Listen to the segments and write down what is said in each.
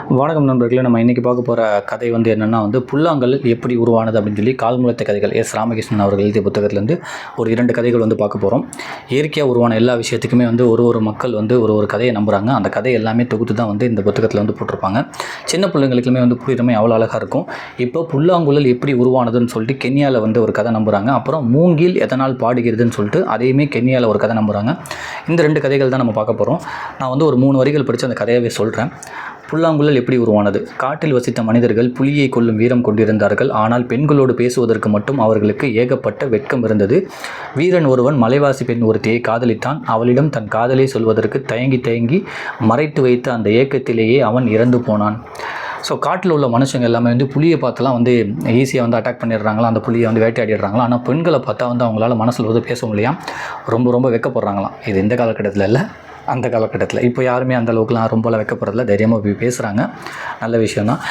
வணக்கம் நண்பர்களே. நம்ம இன்றைக்கி பார்க்க போகிற கதை என்னென்னா புல்லாங்கல் எப்படி உருவானது அப்படின்னு சொல்லி கால்முளைத்த கதைகள் எஸ் ராமகிருஷ்ணன் அவர்கள் எழுதிய புத்தகத்திலேருந்து ஒரு 2 கதைகள் பார்க்க போகிறோம். இயற்கையாக உருவான எல்லா விஷயத்துக்குமே ஒரு மக்கள் ஒரு கதையை நம்புகிறாங்க. அந்த கதை எல்லாமே தொகுத்து தான் இந்த புத்தகத்தில் போட்டிருப்பாங்க. சின்ன பிள்ளைங்களுக்குமே புரியுறமே அவ்வளோ அழகாக இருக்கும். இப்போ புல்லாங்குழல் எப்படி உருவானதுன்னு சொல்லிட்டு கென்யாவில் ஒரு கதை நம்புகிறாங்க. அப்புறம் மூங்கில் எதனால் பாடுகிறதுன்னு சொல்லிட்டு அதையுமே கென்யாவில் ஒரு கதை நம்புகிறாங்க. இந்த 2 கதைகள் தான் நம்ம பார்க்க போகிறோம். நான் ஒரு 3 வரிகள் படித்து அந்த கதையாகவே சொல்கிறேன். புல்லாங்குழல் எப்படி உருவானது? காட்டில் வசித்த மனிதர்கள் புலியை கொல்லும் வீரம் கொண்டிருந்தார்கள். ஆனால் பெண்களோடு பேசுவதற்கு மட்டும் அவர்களுக்கு ஏகப்பட்ட வெட்கம் இருந்தது. வீரன் ஒருவன் மலைவாசி பெண் ஒருத்தியை காதலித்தான். அவளிடம் தன் காதலை சொல்வதற்கு தயங்கி மறைத்து வைத்த அந்த ஏக்கத்திலேயே அவன் இறந்து போனான். ஸோ காட்டில் உள்ள மனுஷங்க எல்லாமே புலியை பார்த்தெல்லாம் ஈஸியாக அட்டாக் பண்ணிடுறாங்களா, அந்த புலியை வேட்டையாடிடுறாங்களா. ஆனால் பெண்களை பார்த்தா அவங்களால மனசில் பேச முடியாமல் ரொம்ப வெட்கப்படுறாங்களாம். இது இந்த காலகட்டத்தில் இல்லை, அந்த காலகட்டத்தில். இப்போ யாருமே அந்த அளவுக்குலாம் ரொம்பலாம் வைக்கப்படுறதில்ல, தைரியமாக போய் பேசுகிறாங்க. நல்ல விஷயம் தான்.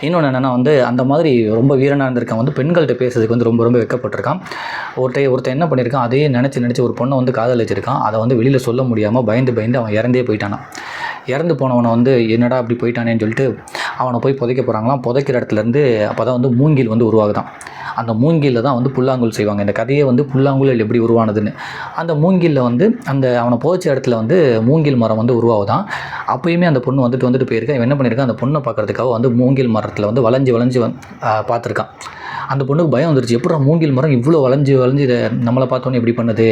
இன்னொன்று என்னென்னா அந்த மாதிரி ரொம்ப வீரனாக இருந்திருக்கான் பெண்கள்கிட்ட பேசுறதுக்கு ரொம்ப வெட்கப்பட்டிருக்கான். ஒருத்தன் என்ன பண்ணியிருக்கான், அதையே நினச்சி ஒரு பொண்ணை காதலிச்சிருக்கான். அதை வெளியில் சொல்ல முடியாமல் பயந்து அவன் இறந்தே போயிட்டானான். இறந்து போனவனை என்னடா அப்படி போயிட்டானேன்னு சொல்லிட்டு அவனை போய் புதைக்க போகிறாங்களாம். புதைக்கிற இடத்துலேருந்து அப்போ தான் மூங்கில் உருவாகுதான். அந்த மூங்கிலில் தான் புல்லாங்குழல் செய்வாங்க. இந்த கதையை புல்லாங்குழல் எப்படி உருவானதுன்னு. அந்த மூங்கிலில் அந்த அவனை புதைச்ச இடத்துல மூங்கில் மரம் உருவாகுதான். அப்போயுமே அந்த பொண்ணு வந்துட்டு போயிருக்கேன். இவன் என்ன பண்ணியிருக்கான், அந்த பொண்ணை பார்க்குறதுக்காக மூங்கில் மரத்தில் வளைஞ்சு பார்த்துருக்கான். அந்த பொண்ணுக்கு பயம் வந்துருச்சு. எப்படா மூங்கில் மரம் இவ்வளோ வளைஞ்சு இதை நம்மளை பார்த்தோன்னே எப்படி பண்ணுது,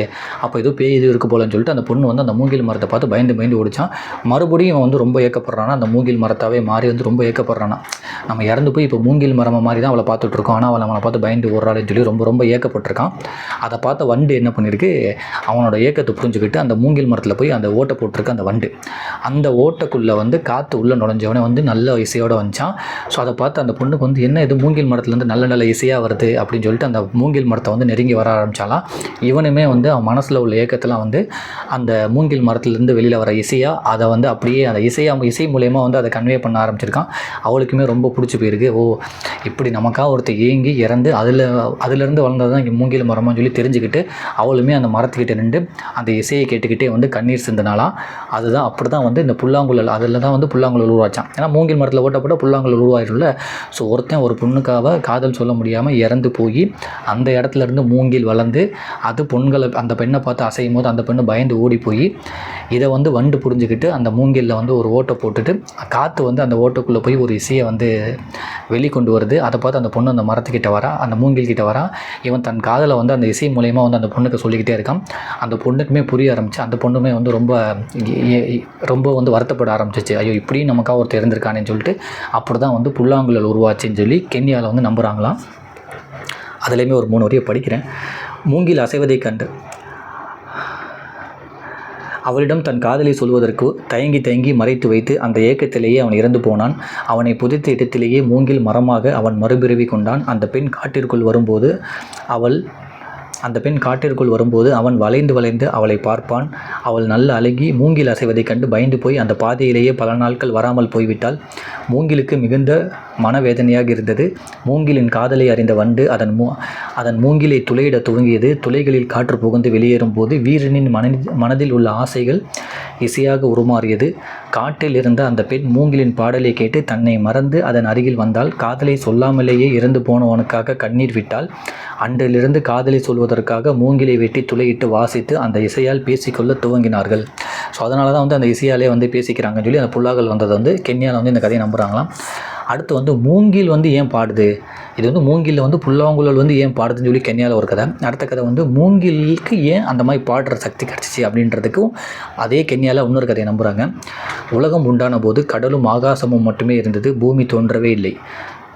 அப்போ ஏதோ பேய் இது இருக்குது போலன்னு சொல்லிட்டு அந்த பொண்ணு அந்த மூங்கில் மரத்தை பார்த்து பயந்து ஓடிச்சான். மறுபடியும் அவன் ரொம்ப ஏக்கப்படுறானா, அந்த மூங்கில் மரத்தாவே மாறி ரொம்ப ஏக்கப்படுறானா. நம்ம இறந்து போய் இப்போ மூங்கில் மரமாக மாதிரி தான் அவளை பார்த்துட்ருக்கோம், ஆனால் அவளை பார்த்து பயந்து ஓடுறாள்னு சொல்லி ரொம்ப ஏக்கப்பட்டிருக்கான். அதை பார்த்த வண்டு என்ன பண்ணியிருக்கு, அவனோட ஏக்கத்தை புரிஞ்சுக்கிட்டு அந்த மூங்கில் மரத்தில் போய் அந்த ஓட்டை போட்டிருக்கு அந்த வண்டு. அந்த ஓட்டைக்குள்ளே காற்று உள்ளே நுழைஞ்சவனே நல்ல இசையோடு வந்துச்சான். ஸோ அதை பார்த்து அந்த பொண்ணுக்கு என்ன இது மூங்கில் மரத்துலேருந்து நல்ல இசையாக வருது அப்படின்னு சொல்லிட்டு அந்த மூங்கில் மரத்தை நெருங்கி வர ஆரம்பித்தாலாம். இவனுமே அவன் மனசில் உள்ள ஏக்கத்தெல்லாம் அந்த மூங்கில் மரத்துலேருந்து வெளியில் வர இசையாக அதை அப்படியே அந்த இசை மூலயமா அதை கன்வே பண்ண ஆரம்பிச்சிருக்கான். அவளுக்குமே ரொம்ப பிடிச்சி போயிருக்கு. ஓ, இப்படி நமக்காக ஒருத்தர் ஏங்கி இறந்து அதிலிருந்து வளர்ந்தது தான் இங்கே மூங்கில் மரமான்னு சொல்லி தெரிஞ்சுக்கிட்டு அவளுமே அந்த மரத்துக்கிட்ட நின்று அந்த இசையை கேட்டுக்கிட்டே கண்ணீர் சிந்தினாலாம். அதுதான் அப்படி தான் இந்த புல்லாங்குழல், அதில் தான் புல்லாங்குழல் உருவாச்சான். ஏன்னா மூங்கில் மரத்தில் ஓட்டப்பட்ட புல்லாங்குழல் உருவாயிரும்ல. ஸோ ஒருத்தன் ஒரு பொண்ணுக்காக காதல் சொல்ல முடியாமல் இறந்து போய் அந்த இடத்துல இருந்து மூங்கில் வளர்ந்து அது பொண்களை அந்த பெண்ணை பார்த்து அசையும் போது அந்த பெண்ணு பயந்து ஓடி போய் இதை வண்டு புரிஞ்சுக்கிட்டு அந்த மூங்கிலில் ஒரு ஓட்டை போட்டுட்டு காற்று அந்த ஓட்டைக்குள்ளே போய் ஒரு இசையை வெளிக்கொண்டு வருது. அதை பார்த்து அந்த பொண்ணு அந்த மரத்துக்கிட்ட வரா, அந்த மூங்கில் கிட்ட வரா. இவன் தன் காதலை அந்த இசை மூலயமா அந்த பொண்ணுக்கு சொல்லிக்கிட்டே இருக்கான். அந்த பொண்ணுக்குமே புரிய ஆரம்பிச்சு. அந்த பொண்ணுமே ரொம்ப வருத்தப்பட ஆரம்பிச்சிச்சு. ஐயோ, இப்படியும் நமக்காக ஒருத்தர் இருந்திருக்கானேன்னு சொல்லிட்டு அப்படி தான் புல்லாங்குழல் உருவாச்சுன்னு சொல்லி கென்யாவில் நம்புகிறாங்களாம். அதுலேயுமே ஒரு 3 வரியை படிக்கிறேன். மூங்கில் அசைவதை கண்டு அவளிடம் தன் காதலை சொல்வதற்கு தயங்கி மறைத்து வைத்து அந்த ஏக்கத்திலேயே அவன் இறந்து போனான். அவனை புதைத்த இடத்திலேயே மூங்கில் மரமாக அவன் மறுபிறவி கொண்டான். அந்த பெண் காட்டிற்குள் வரும்போது அவன் வளைந்து அவளை பார்ப்பான். அவள் நல்ல அழகி மூங்கில் அசைவதைக் கண்டு பயந்து போய் அந்த பாதையிலேயே பல நாட்கள் வராமல் போய்விட்டாள். மூங்கிலுக்கு மிகுந்த மனவேதனையாக இருந்தது. மூங்கிலின் காதலை அறிந்த வண்டு அதன் மூங்கிலை துளையிட துவங்கியது. துளைகளில் காற்று புகுந்து வெளியேறும் போது வீரனின் மனதில் உள்ள ஆசைகள் இசையாக உருமாறியது. காட்டில் இருந்த அந்த பெண் மூங்கிலின் பாடலை கேட்டு தன்னை மறந்து அதன் அருகில் வந்தாள். காதலை சொல்லாமலேயே இறந்து போனவனுக்காக கண்ணீர் விட்டாள். அன்றிலிருந்து காதலை சொல்வதற்காக மூங்கிலை வெட்டி துளையிட்டு வாசித்து அந்த இசையால் பேசிக்கொள்ள துவங்கினார்கள். ஸோ அதனால தான் அந்த இசையாலே பேசிக்கிறாங்கன்னு சொல்லி அந்த புல்லாங்கல் வந்ததை கென்யாவில் இந்த கதையை நம்புகிறாங்களாம். அடுத்து மூங்கில் ஏன் பாடுது, இது மூங்கிலில் புல்லாங்குழல் ஏன் பாடுதுன்னு சொல்லி கென்யாவில் ஒரு கதை. அடுத்த கதை மூங்கிலுக்கு ஏன் அந்த மாதிரி பாடுற சக்தி கிடச்சிச்சு அப்படின்றதுக்கும் அதே கென்யாவில் இன்னொரு கதையை நம்புகிறாங்க. உலகம் உண்டான போது கடலும் ஆகாசமும் மட்டுமே இருந்தது, பூமி தோன்றவே இல்லை.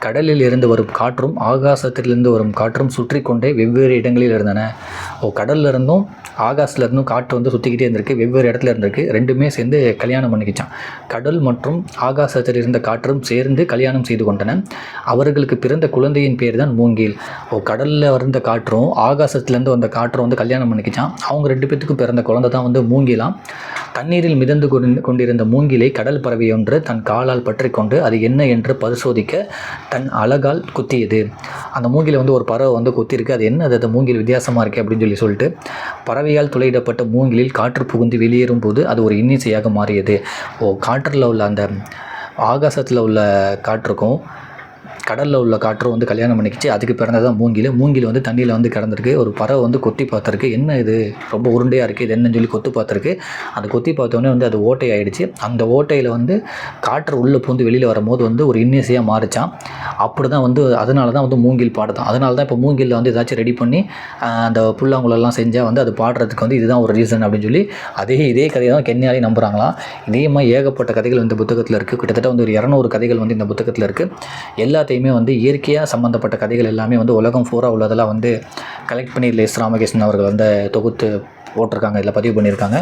கடலில் இருந்து வரும் காற்றும் ஆகாசத்திலிருந்து வரும் காற்றும் சுற்றி கொண்டே வெவ்வேறு இடங்களில் இருந்தன. கடல்ல இருந்தும் ஆகாசத்தில் இருந்தும் காற்று சுற்றிக்கிட்டே இருந்திருக்கு, வெவ்வேறு இடத்துல இருந்திருக்கு. ரெண்டுமே சேர்ந்து கல்யாணம் பண்ணிக்கிச்சான். கடல் மற்றும் ஆகாசத்தில் இருந்த காற்றும் சேர்ந்து கல்யாணம் செய்து கொண்டன. அவர்களுக்கு பிறந்த குழந்தையின் பேர் தான் மூங்கில். கடலில் இருந்த காற்றும் ஆகாசத்துலேருந்து வந்த காற்றும் கல்யாணம் பண்ணிக்கிச்சான். அவங்க 2 பேத்துக்கும் பிறந்த குழந்தை தான் மூங்கிலாம். தண்ணீரில் மிதந்து கொண்டிருந்த மூங்கிலை கடல் பறவை ஒன்று தன் காலால் பற்றி கொண்டு அது என்ன என்று பரிசோதிக்க தன் அலகால் குத்தியது. அந்த மூங்கில ஒரு பறவை கொத்திருக்கு. அது என்ன, அது மூங்கில் வித்தியாசமாக இருக்குது அப்படின்னு சொல்லிட்டு பறவையால் துளையிடப்பட்ட மூங்கிலில் காற்று புகுந்து வெளியேறும் போது அது ஒரு இன்னிசையாக மாறியது. காற்றில் உள்ள அந்த ஆகாசத்தில் உள்ள காற்றுக்கும் கடலில் உள்ள காற்றும் வந்து கல்யாணம் பண்ணிக்கிச்சு. அதுக்கு பிறந்ததான் மூங்கில் வந்து தண்ணியில் வந்து கிடந்திருக்கு. ஒரு பறவை வந்து கொத்தி பார்த்துருக்கு. என்ன இது ரொம்ப உருண்டையாக இருக்குது, இது என்னன்னு சொல்லி கொத்தி பார்த்துருக்கு. அந்த கொத்தி பார்த்தோன்னே வந்து அது ஓட்டை ஆகிடுச்சு. அந்த ஓட்டையில் வந்து காற்று உள்ளே பூந்து வெளியில் வரும்போது வந்து ஒரு இன்னிசையாக மாறிச்சான். அப்படி தான் வந்து அதனால தான் வந்து மூங்கில் பாடுதான். அதனால தான் இப்போ மூங்கிலில் வந்து ஏதாச்சும் ரெடி பண்ணி அந்த புல்லாங்குழலாம் செஞ்சால் வந்து அது பாடுறதுக்கு வந்து இதுதான் ஒரு ரீசன் அப்படின்னு சொல்லி இதே கதையை தான் கென்யாலே நம்புகிறாங்களாம். இதே மாதிரி ஏகப்பட்ட கதைகள் இந்த புத்தகத்தில் இருக்குது. கிட்டத்தட்ட வந்து ஒரு 200 கதைகள் வந்து இந்த புத்தகத்தில் இருக்குது. எல்லாத்தையுமே வந்து இயற்கையாக சம்மந்தப்பட்ட கதைகள் எல்லாமே வந்து உலகம் பூரா உள்ளதெல்லாம் வந்து கலெக்ட் பண்ணி இதில் ராமகிருஷ்ணன் அவர்கள் வந்து தொகுத்து போட்டிருக்காங்க, இதில் பதிவு பண்ணியிருக்காங்க.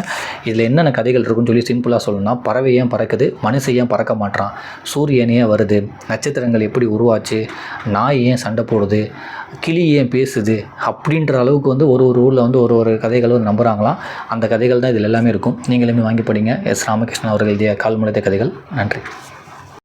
இதில் என்னென்ன கதைகள் இருக்குன்னு சொல்லி சிம்பிளாக சொல்லணும்னா, பறவை ஏன் பறக்குது, மனுஷன் ஏன் பறக்க மாட்டான், சூரியன் ஏன் வருது, நட்சத்திரங்கள் எப்படி உருவாச்சு, நாய் ஏன் சண்டை போடுது, கிளி ஏன் பேசுது, அப்படின்ற அளவுக்கு வந்து ஒரு ஊரில் வந்து ஒரு கதைகளும் நம்புகிறாங்களாம். அந்த கதைகள் தான் இதில் எல்லாமே இருக்கும். நீங்களுமே வாங்கி படிங்க. ராமகிருஷ்ணன் அவர்கள் எழுதிய கால்முளைத்த கதைகள். நன்றி.